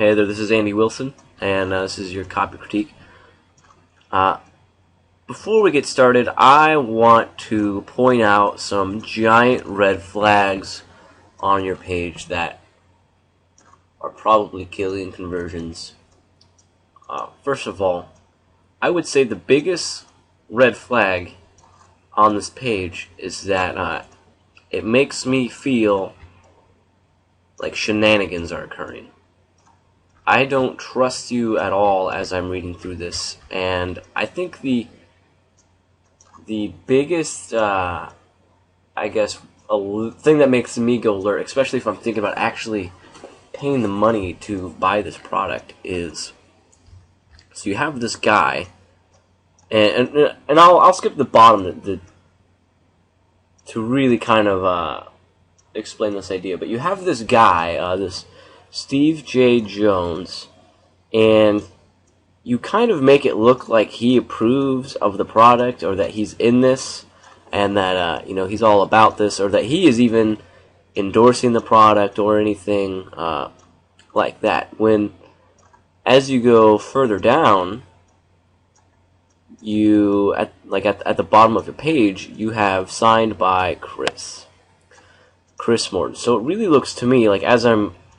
Hey there, this is Andy Wilson, and this is your copy critique. Before we get started, I want to point out some giant red flags on your page that are probably killing conversions. First of all, I would say the biggest red flag on this page is that it makes me feel like shenanigans are occurring. I don't trust you at all as I'm reading through this, and I think the biggest, I guess, thing that makes me go alert, especially if I'm thinking about actually paying the money to buy this product, is so you have this guy, and I'll skip the bottom to really kind of explain this idea, but you have this guy, this Steve J. Jones, and you kind of make it look like he approves of the product, or that he's in this, and that he's all about this, or that he is even endorsing the product or anything like that. When, as you go further down, you at the bottom of your page, you have signed by Chris Morton. So it really looks to me like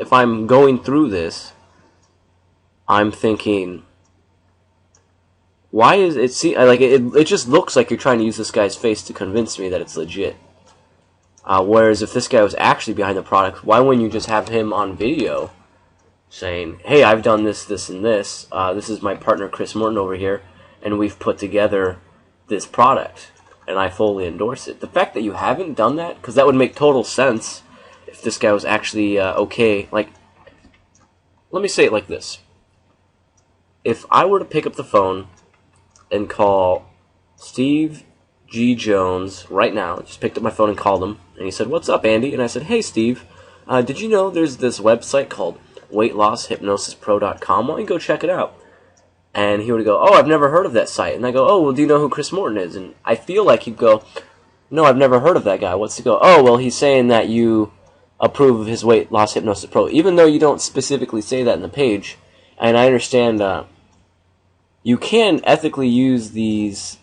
if I'm going through this, I'm thinking, why is it? It just looks like you're trying to use this guy's face to convince me that it's legit. Whereas if this guy was actually behind the product, why wouldn't you just have him on video saying, "Hey, I've done this, this, and this. This is my partner Chris Morton over here, and we've put together this product, and I fully endorse it." The fact that you haven't done that, because that would make total sense if this guy was actually okay. Like, let me say it like this. If I were to pick up the phone and call Steve G. Jones right now, just picked up my phone and called him, and he said, "What's up, Andy?" And I said, "Hey, Steve, did you know there's this website called WeightLossPro.com? Why don't you go check it out?" And he would go, "Oh, I've never heard of that site." And I go, "Oh, well, do you know who Chris Morton is?" And I feel like he'd go, "No, I've never heard of that guy. What's he go?" "Oh, well, he's saying that you approve of his Weight Loss Hypnosis Pro," even though you don't specifically say that in the page. And I understand you can ethically use these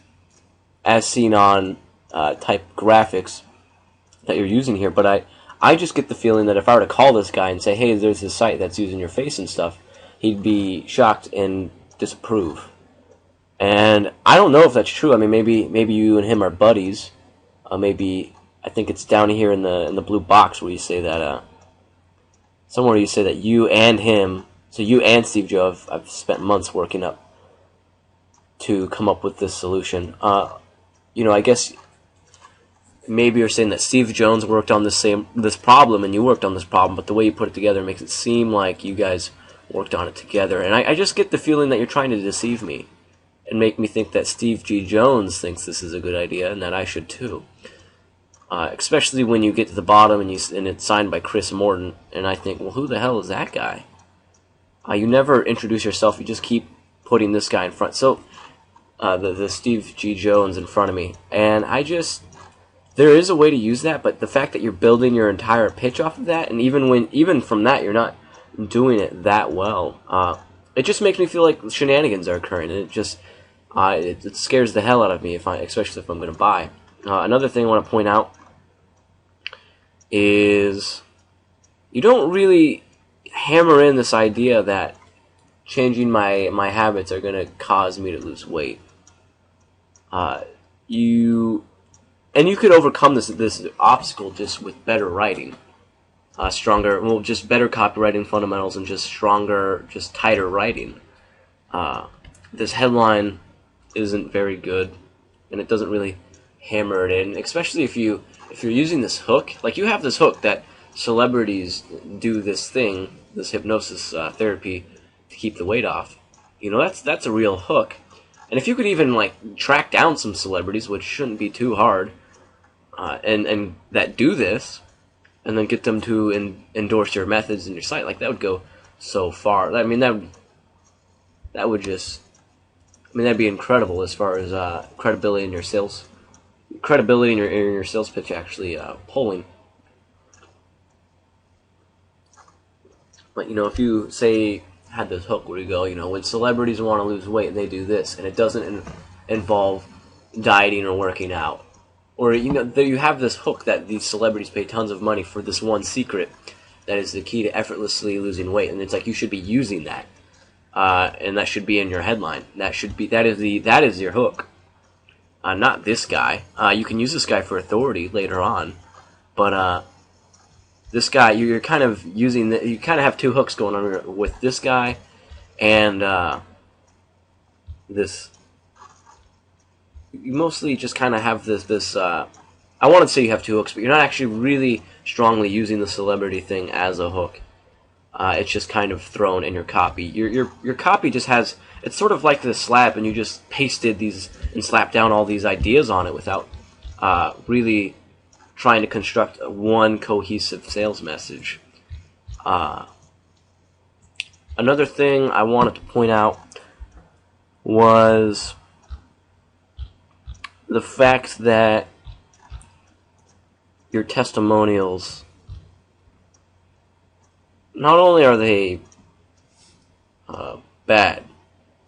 as seen on type graphics that you're using here, but I just get the feeling that if I were to call this guy and say, "Hey, there's this site that's using your face and stuff," he'd be shocked and disapprove. And I don't know if that's true. I mean, maybe you and him are buddies. Maybe, I think it's down here in the blue box where you say that somewhere you say that you and him, so you and Steve Joe, I've spent months working up to come up with this solution. I guess maybe you're saying that Steve Jones worked on this problem and you worked on this problem, but the way you put it together makes it seem like you guys worked on it together. And I just get the feeling that you're trying to deceive me and make me think that Steve G. Jones thinks this is a good idea and that I should too. Especially when you get to the bottom and it's signed by Chris Morton, and I think, well, who the hell is that guy? You never introduce yourself. You just keep putting this guy in front. So the Steve G. Jones in front of me, and there is a way to use that, but the fact that you're building your entire pitch off of that, and even from that you're not doing it that well, it just makes me feel like shenanigans are occurring, and it scares the hell out of me, especially if I'm going to buy. Another thing I want to point out is you don't really hammer in this idea that changing my habits are going to cause me to lose weight. You could overcome this obstacle just with better writing, just better copywriting fundamentals, and just stronger, just tighter writing. This headline isn't very good, and it doesn't really hammer it in, especially if you're using this hook. Like, you have this hook that celebrities do this thing, this hypnosis therapy to keep the weight off. That's a real hook. And if you could even track down some celebrities, which shouldn't be too hard, and that do this, and then get them to endorse your methods and your site, that would go so far. I mean, that'd be incredible as far as credibility in your sales pitch actually pulling. But, you know, if you say had this hook where you go, you know, when celebrities want to lose weight and they do this, and it doesn't involve dieting or working out, or, you know, you have this hook that these celebrities pay tons of money for this one secret that is the key to effortlessly losing weight, and it's like you should be using that, and that should be in your headline. That is your hook, not this guy. You can use this guy for authority later on, but this guy, you're kind of using you kind of have two hooks going on with this guy and this. You mostly just kind of have this. I want to say you have two hooks, but you're not actually really strongly using the celebrity thing as a hook. It's just kind of thrown in your copy. Your copy just has, it's sort of like the slap, and you just pasted these and slapped down all these ideas on it without really trying to construct one cohesive sales message. Another thing I wanted to point out was the fact that your testimonials, not only are they bad,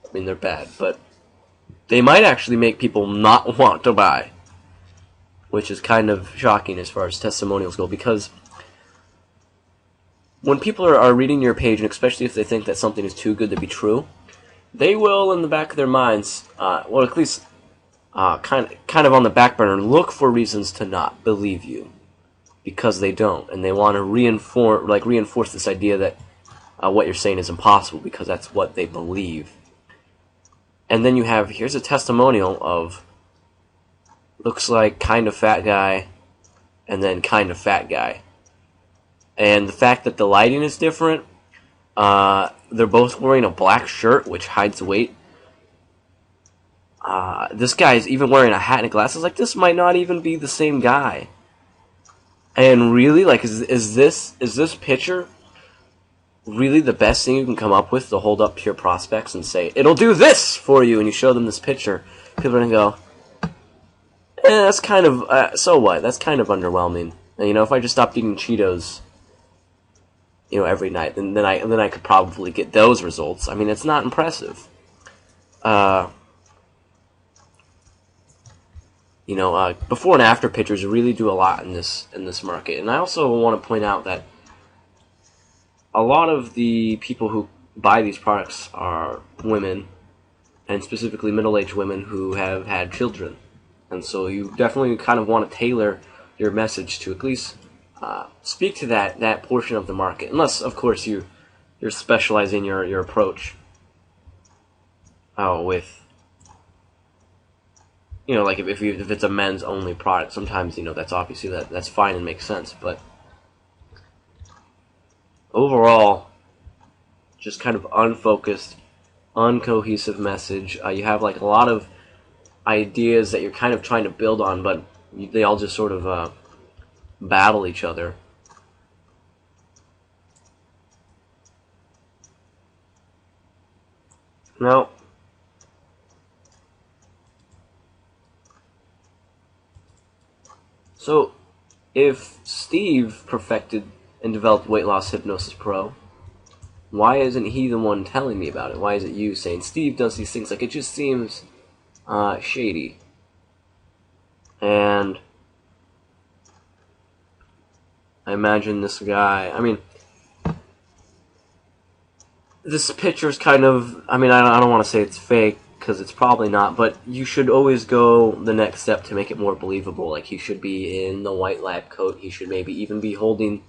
I mean they're bad, but they might actually make people not want to buy, which is kind of shocking as far as testimonials go, because when people are reading your page, and especially if they think that something is too good to be true, they will, in the back of their minds, well, at least kind of on the back burner, look for reasons to not believe you, because they don't, and they want to reinforce this idea that what you're saying is impossible because that's what they believe. And then you have, here's a testimonial of, looks like kind of fat guy, and then kind of fat guy. And the fact that the lighting is different, they're both wearing a black shirt, which hides weight. This guy's even wearing a hat and glasses. Like, this might not even be the same guy. And really, like, is this picture really the best thing you can come up with to hold up to your prospects and say, it'll do this for you, and you show them this picture? People are going to go, that's kind of, so what? That's kind of underwhelming. And, you know, if I just stopped eating Cheetos, you know, every night, then I could probably get those results. I mean, it's not impressive. You know, before and after pictures really do a lot in this market. And I also want to point out that a lot of the people who buy these products are women, and specifically middle-aged women who have had children. And so you definitely kind of want to tailor your message to at least speak to that portion of the market, unless, of course, you're specializing your approach with, you know, like if it's a men's only product. Sometimes, you know, that's obviously that's fine and makes sense, but overall, just kind of unfocused, uncohesive message. You have like a lot of ideas that you're kind of trying to build on, but they all just sort of battle each other. Now, so if Steve perfected and developed Weight Loss Hypnosis Pro, why isn't he the one telling me about it? Why is it you saying Steve does these things? Like, it just seems shady. And I imagine this guy, I mean, this picture's kind of, I mean, I don't want to say it's fake, because it's probably not, but you should always go the next step to make it more believable. Like, he should be in the white lab coat, he should maybe even be holding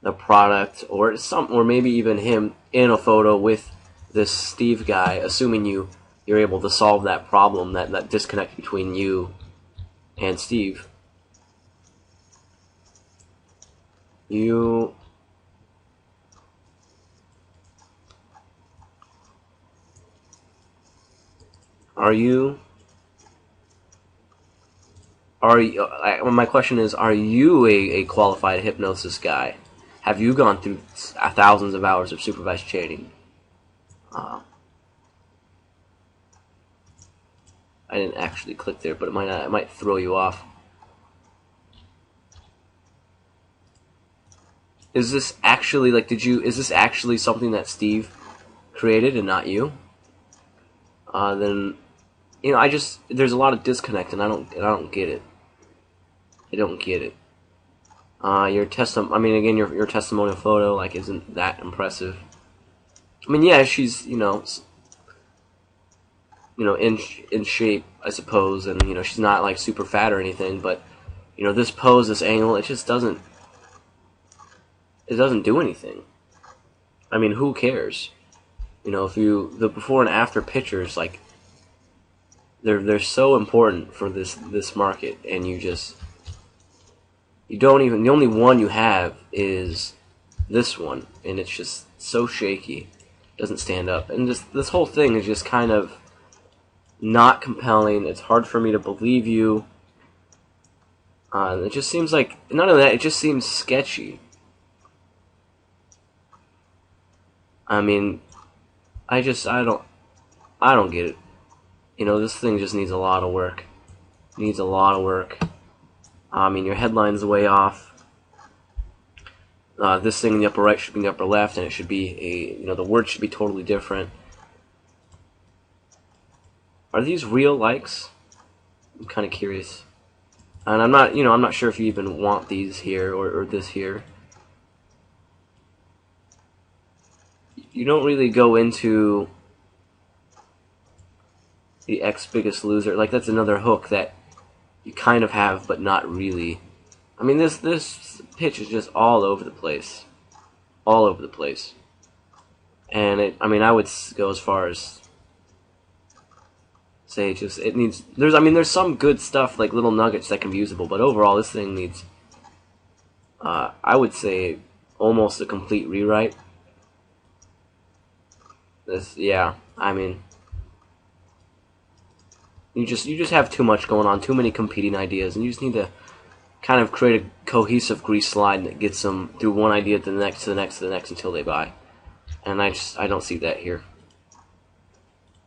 the product, or maybe even him in a photo with this Steve guy, assuming you're able to solve that problem, that disconnect between you and Steve. My question is, are you a qualified hypnosis guy? Have you gone through thousands of hours of supervised training? I didn't actually click there, but it might throw you off. is this actually, like, is this actually something that Steve created and not you? Then, you know, there's a lot of disconnect, and I don't get it. I don't get it. Your testimonial photo, like, isn't that impressive. I mean, yeah, she's, you know, in shape, I suppose, and, you know, she's not, like, super fat or anything, but, you know, this pose, this angle, it just doesn't do anything. I mean, who cares? You know, the before and after pictures, like, they're so important for this market, and you don't even, the only one you have is this one, and it's just so shaky, doesn't stand up, and this whole thing is just kind of not compelling. It's hard for me to believe you. It just seems like, none of that, it just seems sketchy. I mean, I don't get it. You know, this thing just needs a lot of work. Needs a lot of work. I mean, your headline's way off. This thing in the upper right should be in the upper left, and it should be the word should be totally different. Are these real likes? I'm kind of curious. And I'm not sure if you even want these here or this here. You don't really go into the X Biggest Loser. Like, that's another hook that you kind of have, but not really. I mean, this pitch is just all over the place. All over the place. And I would go as far as say it needs, there's some good stuff, like little nuggets that can be usable, but overall this thing needs, I would say, almost a complete rewrite. Yeah, I mean, you just have too much going on, too many competing ideas, and you just need to kind of create a cohesive grease slide that gets them through one idea to the next, to the next, to the next until they buy. And I don't see that here.